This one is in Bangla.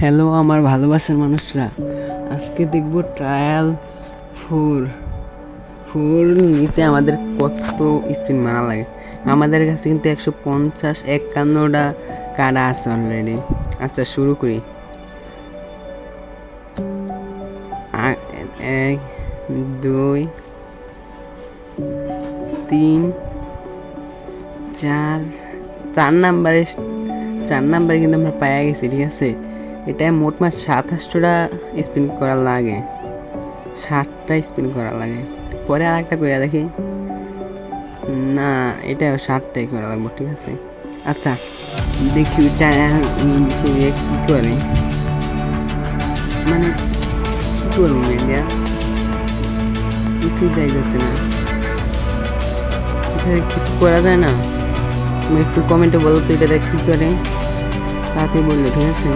হ্যালো আমার ভালোবাসার মানুষরা, আজকে দেখব ট্রায়াল ফোর ফোর নিতে আমাদের কত স্পিন মারা লাগে। আমাদের কাছে কিন্তু 151টা কার্ড আছে অলরেডি। আচ্ছা শুরু করি। 1 2 3 4 4 নাম্বারে কিন্তু আমরা পাইয়া গেছি। ঠিক আছে, এটা মোটমাট 27টা স্পিন করা লাগে, 60টা স্পিন করা লাগে। পরে আর একটা করে দেখি, না এটা 60টাই করা লাগবে। ঠিক আছে, আচ্ছা দেখি কি করে, মানে কি করবো মেয়েরা, কিছুই চাইতেছে না। কিছু করা যায় না? তুমি একটু কমেন্টে বলো তো এটা কি করে, তাতে বললো। ঠিক আছে।